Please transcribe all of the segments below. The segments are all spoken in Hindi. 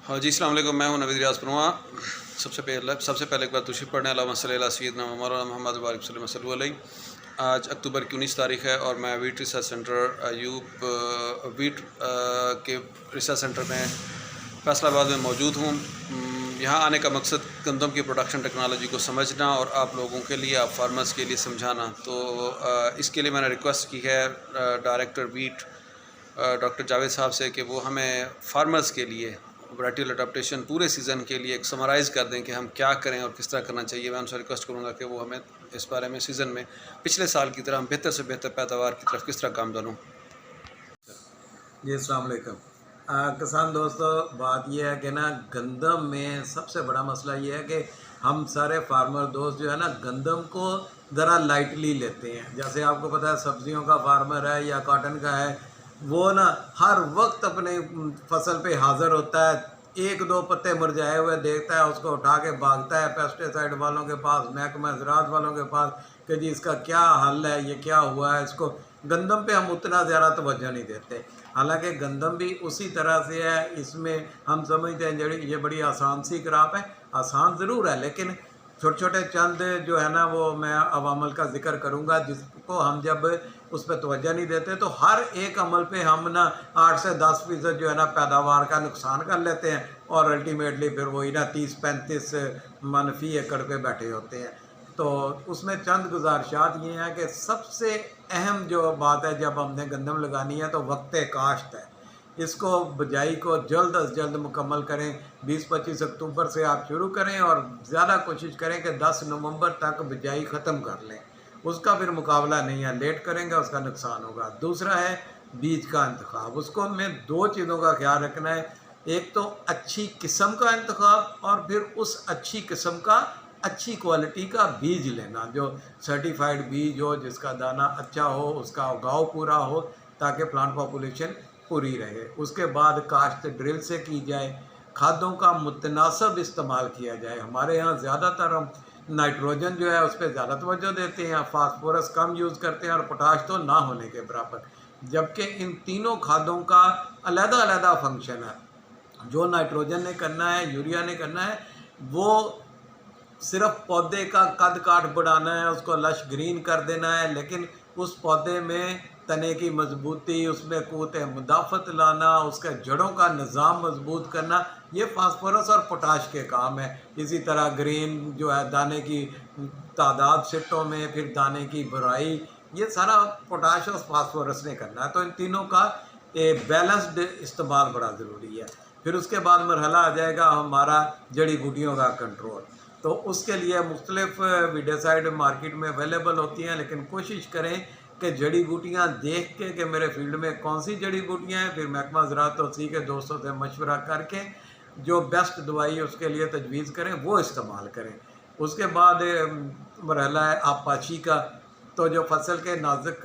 हाँ जी, अस्सलाम वालेकुम। मैं हूँ नवीद रियाज़ परवा। सबसे पहले एक बार तशरीफ़ पढ़ने अल्लाहुम्मा सल्ली अला सय्यिदना मौलाना मोहम्मद व बारिक वसल्लम अलैहि। आज अक्टूबर की 19 तारीख़ है और मैं wheat research centre Ayub wheat के रिसर्च सेंटर में फैसलाबाद में मौजूद हूँ। यहाँ आने का मकसद गंदम की प्रोडक्शन टेक्नोलॉजी को समझना और आप लोगों के लिए, आप फार्मर्स के लिए समझाना। तो इसके लिए मैंने रिक्वेस्ट की है डायरेक्टर वीट डॉक्टर जावेद साहब से कि वो हमें फार्मर्स के लिए वैराइटल अडाप्टेशन पूरे सीज़न के लिए एक समराइज़ कर दें कि हम क्या करें और किस तरह करना चाहिए। मैं उनसे रिक्वेस्ट करूँगा कि वो हमें इस बारे में सीज़न में पिछले साल की तरह हम बेहतर से बेहतर पैदावार की तरफ किस तरह काम डालूँ। जी अस्सलाम वालेकुम किसान दोस्तों, बात यह है कि ना गंदम में सबसे बड़ा मसला ये है कि हम सारे फार्मर दोस्त जो है ना गंदम को ज़रा लाइटली लेते हैं। जैसे आपको पता है सब्जियों का फार्मर है या कॉटन का है, वो ना हर वक्त अपने फसल पे हाज़िर होता है। एक दो पत्ते मुरझाए हुए देखता है, उसको उठा के भागता है पेस्टिसाइड वालों के पास, महकमा ज़राअत वालों के पास कि जी इसका क्या हल है, ये क्या हुआ है। इसको गंदम पे हम उतना ज़्यादा तवज्जो नहीं देते। हालांकि गंदम भी उसी तरह से है। इसमें हम समझते हैं ये बड़ी आसान सी क्रॉप है। आसान ज़रूर है, लेकिन छोटे छोटे चंद जो है ना वो मैं अवामल का जिक्र करूँगा जिसको हम जब उस पर तवज्जो नहीं देते तो हर एक अमल पे हम ना 8 से 10% जो है ना पैदावार का नुकसान कर लेते हैं और अल्टीमेटली फिर वही ना 30-35 मनफी एकड़ पे बैठे होते हैं। तो उसमें चंद गुजारिशात ये हैं कि सबसे अहम जो बात है जब हमने गंदम लगानी है तो वक्त काश्त है। इसको बिजाई को जल्द अज जल्द मुकम्मल करें। 20-25 अक्टूबर से आप शुरू करें और ज़्यादा कोशिश करें कि 10 नवंबर तक बिजाई ख़त्म कर लें। उसका फिर मुकाबला नहीं है, लेट करेंगे उसका नुकसान होगा। दूसरा है बीज का इंतखाब। उसको हमें दो चीज़ों का ख्याल रखना है, एक तो अच्छी किस्म का इंतखाब और फिर उस अच्छी किस्म का अच्छी क्वालिटी का बीज लेना, जो सर्टिफाइड बीज हो, जिसका दाना अच्छा हो, उसका उगाव पूरा हो, ताकि प्लांट पॉपुलेशन पूरी रहे। उसके बाद काश्त ड्रिल से की जाए, खादों का मुतनासिब इस्तेमाल किया जाए। हमारे यहाँ ज़्यादातर हम नाइट्रोजन जो है उस पर ज़्यादा तवज्जो देते हैं, फास्फोरस कम यूज़ करते हैं और पोटाश तो ना होने के बराबर, जबकि इन तीनों खादों का अलग-अलग फंक्शन है। जो नाइट्रोजन ने करना है, यूरिया ने करना है, वो सिर्फ पौधे का कद काट बढ़ाना है, उसको लश ग्रीन कर देना है, लेकिन उस पौधे में तने की मजबूती, उसमें क़ुव्वत मुदाफ़त लाना, उसके जड़ों का निज़ाम मजबूत करना, ये फास्फोरस और पोटाश के काम है। इसी तरह ग्रीन जो है दाने की तादाद सिट्टों में, फिर दाने की बुराई, ये सारा पोटाश और फास्फोरस ने करना है। तो इन तीनों का बैलेंस्ड इस्तेमाल बड़ा ज़रूरी है। फिर उसके बाद मरहला आ जाएगा हमारा जड़ी बूटियों का कंट्रोल। तो उसके लिए मुख्तलिफ़ वीडिसाइड मार्केट में अवेलेबल होती हैं, लेकिन कोशिश करें कि जड़ी बूटियाँ देख के कि मेरे फील्ड में कौन सी जड़ी बूटियाँ हैं, फिर महकमा ज़राअत तौसीक़ के दोस्तों से मशवरा करके जो बेस्ट दवाई उसके लिए तजवीज़ करें वो इस्तेमाल करें। उसके बाद मरहला है आपाची का। तो जो फसल के नाजुक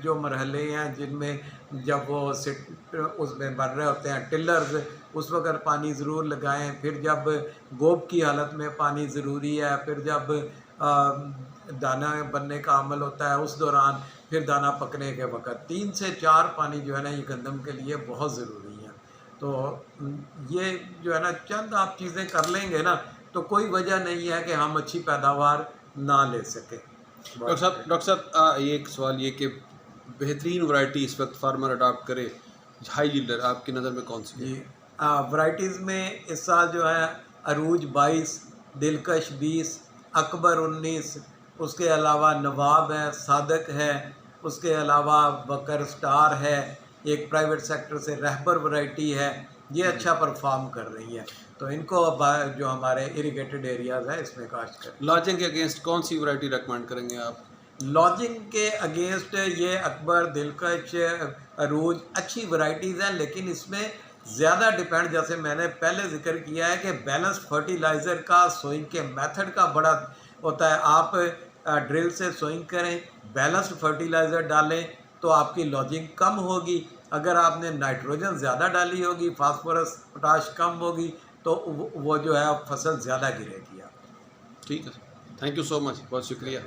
जो मरहले हैं जिनमें जब वो उसमें बन रहे होते हैं टिलर्स, उस वक़्त पानी ज़रूर लगाएं। फिर जब गोब की हालत में पानी ज़रूरी है, फिर जब दाना बनने का अमल होता है उस दौरान, फिर दाना पकने के वक़्त 3 से 4 पानी जो है ना ये गंदम के लिए बहुत ज़रूरी है। तो ये जो है ना चंद आप चीज़ें कर लेंगे ना तो कोई वजह नहीं है कि हम अच्छी पैदावार ना ले सकें। डॉक्टर साहब ये एक सवाल ये कि बेहतरीन वैरायटी इस वक्त फार्मर अडॉप्ट करे हाई यील्डर आपकी नज़र में कौन सी है? जी वैराइटीज़ में इस साल जो है अरूज 22, दिलकश 20, अकबर 19, उसके अलावा नवाब है, सादक है, उसके अलावा बकर स्टार है, एक प्राइवेट सेक्टर से रहबर वैरायटी है, ये अच्छा परफॉर्म कर रही है। तो इनको जो हमारे इरिगेटेड एरियाज़ है इसमें काश्त करें। लॉजिंग के अगेंस्ट कौन सी वैरायटी रेकमेंड करेंगे आप? लॉजिंग के अगेंस्ट ये अकबर, दिलकश, अरूज अच्छी वैरायटीज़ हैं, लेकिन इसमें ज़्यादा डिपेंड, जैसे मैंने पहले जिक्र किया है कि बैलेंस फर्टिलाइज़र का, सोइंग के मेथड का बड़ा होता है। आप ड्रिल से सोइंग करें, बैलेंस्ड फर्टिलाइज़र डालें तो आपकी लॉजिंग कम होगी। अगर आपने नाइट्रोजन ज़्यादा डाली होगी, फास्फोरस पोटाश कम होगी, तो वो जो है फसल ज़्यादा गिरेगी। ठीक है, थैंक यू सो मच, बहुत शुक्रिया।